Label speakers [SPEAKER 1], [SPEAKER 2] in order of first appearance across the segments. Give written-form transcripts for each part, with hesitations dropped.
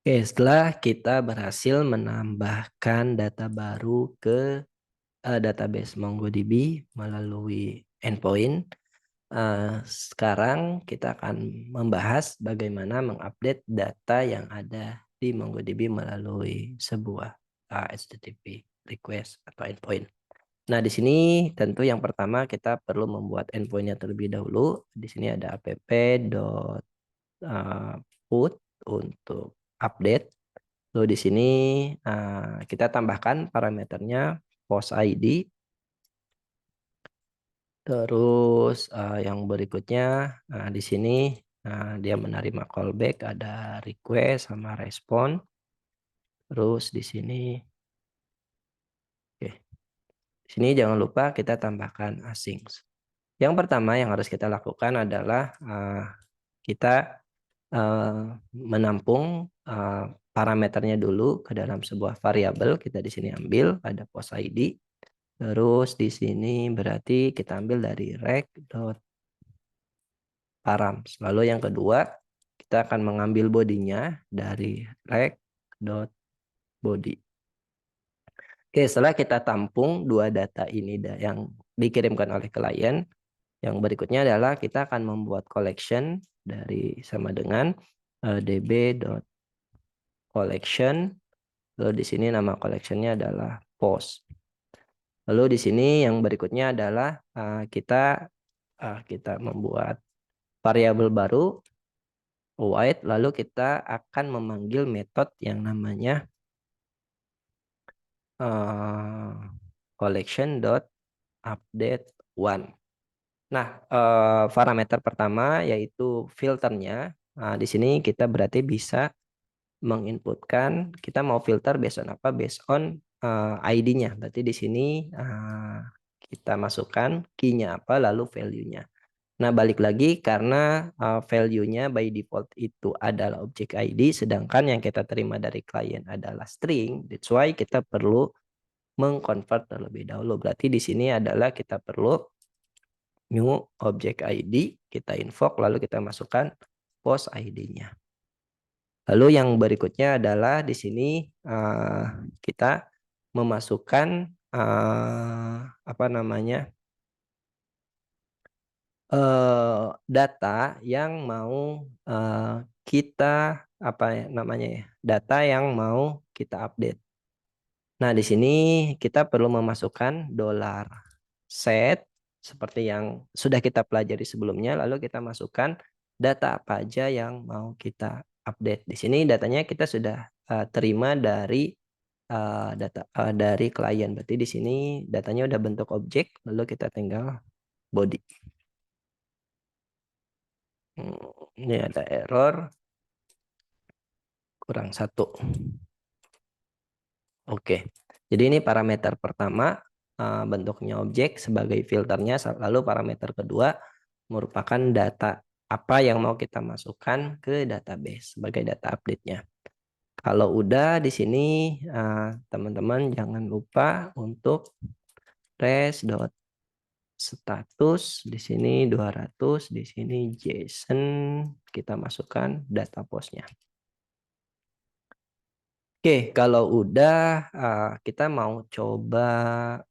[SPEAKER 1] Oke, setelah kita berhasil menambahkan data baru ke database MongoDB melalui endpoint, sekarang kita akan membahas bagaimana mengupdate data yang ada di MongoDB melalui sebuah HTTP request atau endpoint. Nah, di sini tentu yang pertama kita perlu membuat endpointnya terlebih dahulu. Di sini ada app.put untuk update. Lalu di sini kita tambahkan parameternya post ID. Terus yang berikutnya di sini dia menerima callback, ada request sama respon. Terus di sini, oke, di sini jangan lupa kita tambahkan async. Yang pertama yang harus kita lakukan adalah kita menampung parameternya dulu ke dalam sebuah variabel. Kita di sini ambil ada post ID. Terus di sini berarti kita ambil dari rec.params. Lalu yang kedua, kita akan mengambil bodinya dari rec.body. Oke, setelah kita tampung dua data ini yang dikirimkan oleh klien, yang berikutnya adalah kita akan membuat collection dari sama dengan db.collection. Lalu di sini nama collectionnya adalah post. Lalu di sini yang berikutnya adalah kita membuat variabel baru void, lalu kita akan memanggil metode yang namanya collection.update1. Nah, parameter pertama yaitu filternya. Di sini kita berarti bisa menginputkan kita mau filter based on apa? Based on ID-nya. Berarti di sini kita masukkan key-nya apa, lalu value-nya. Nah, balik lagi karena value-nya by default itu adalah objek ID, sedangkan yang kita terima dari klien adalah string. That's why kita perlu mengconvert terlebih dahulu. Berarti di sini adalah kita perlu new object ID, kita invoke, lalu kita masukkan post ID-nya. Lalu yang berikutnya adalah di sini kita memasukkan data yang mau data yang mau kita update. Nah, di sini kita perlu memasukkan $set seperti yang sudah kita pelajari sebelumnya, lalu kita masukkan data apa aja yang mau kita update. Di sini datanya kita sudah terima dari dari klien. Berarti di sini datanya udah bentuk objek, lalu kita tinggal body. Ini ada error kurang 1. Oke, jadi ini parameter pertama, bentuknya objek sebagai filternya, lalu parameter kedua merupakan data apa yang mau kita masukkan ke database sebagai data update-nya. Kalau udah di sini teman-teman jangan lupa untuk res.status di sini 200, di sini JSON kita masukkan data postnya. Oke, kalau udah kita mau coba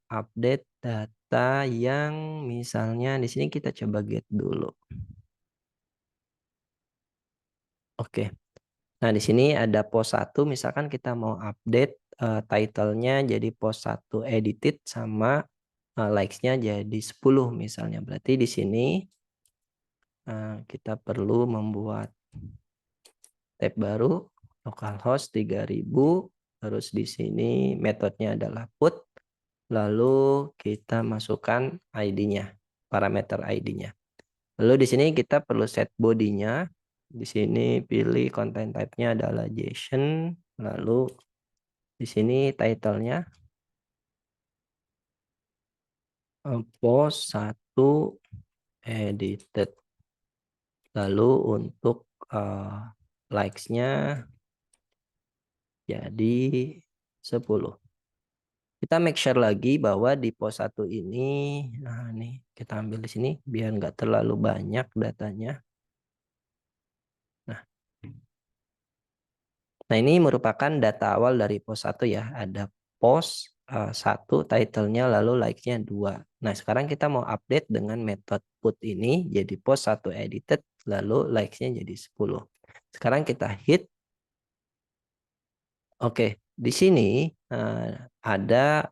[SPEAKER 1] update data yang misalnya di sini kita coba get dulu. Oke. Nah, di sini ada post 1, misalkan kita mau update title-nya jadi post 1 edited sama likes-nya jadi 10 misalnya. Berarti di sini kita perlu membuat tab baru localhost 3000, terus di sini metodenya adalah put, lalu kita masukkan ID-nya, parameter ID-nya. Lalu di sini kita perlu set body-nya. Di sini pilih content type-nya adalah JSON, lalu di sini title-nya post 1 edited. Lalu untuk likes-nya jadi 10. Kita make sure lagi bahwa di post 1 ini, nah nih kita ambil di sini biar nggak terlalu banyak datanya. Nah, Nah, ini merupakan data awal dari post 1 ya. Ada post 1 title-nya lalu like-nya 2. Nah, sekarang kita mau update dengan method put ini jadi post 1 edited lalu likes-nya jadi 10. Sekarang kita hit. Oke, di sini ada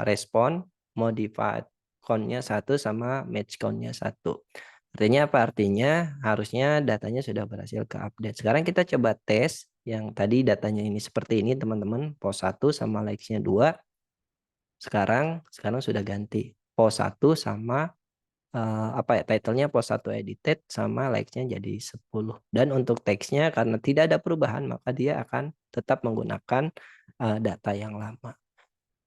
[SPEAKER 1] respon modified count-nya 1 sama match count-nya 1. Artinya apa? Artinya harusnya datanya sudah berhasil ke update. Sekarang kita coba tes yang tadi datanya ini seperti ini teman-teman. Post 1 sama likes-nya 2. Sekarang sudah ganti. Post 1 sama title-nya post 1 edited sama likes-nya jadi 10. Dan untuk teksnya karena tidak ada perubahan maka dia akan tetap menggunakan data yang lama.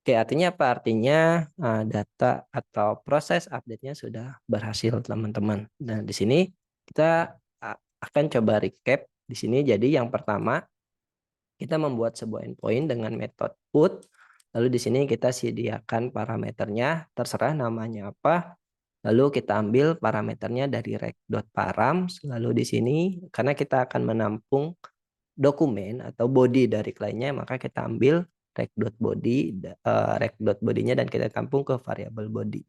[SPEAKER 1] Oke, artinya apa? Artinya data atau proses update-nya sudah berhasil, teman-teman. Dan di sini kita akan coba recap di sini. Jadi yang pertama, kita membuat sebuah endpoint dengan metode put. Lalu di sini kita sediakan parameternya, terserah namanya apa. Lalu kita ambil parameternya dari rec.params. Lalu di sini karena kita akan menampung dokumen atau body dari kliennya, maka kita ambil rec.body-nya dan kita tampung ke variabel body.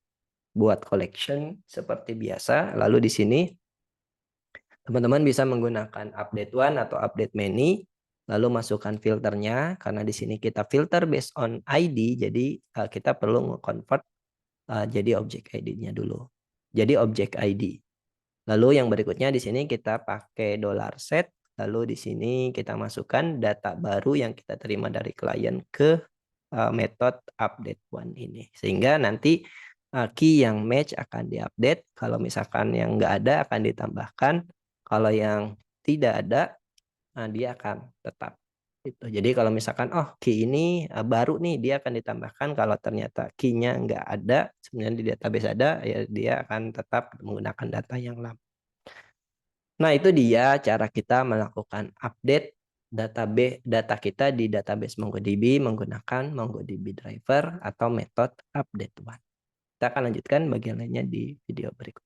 [SPEAKER 1] Buat collection seperti biasa. Lalu di sini teman-teman bisa menggunakan update one atau update many. Lalu masukkan filternya karena di sini kita filter based on ID. Jadi kita perlu nge-convert jadi objek ID-nya dulu. Jadi objek ID. Lalu yang berikutnya di sini kita pakai $set. Lalu di sini kita masukkan data baru yang kita terima dari klien ke metode update one ini. Sehingga nanti key yang match akan diupdate. Kalau misalkan yang nggak ada akan ditambahkan. Kalau yang tidak ada dia akan tetap. Jadi kalau misalkan key ini baru nih dia akan ditambahkan. Kalau ternyata key-nya nggak ada, sebenarnya di database ada, ya dia akan tetap menggunakan data yang lama. Nah, itu dia cara kita melakukan update data kita di database MongoDB menggunakan MongoDB driver atau metode update one. Kita akan lanjutkan bagian lainnya di video berikutnya.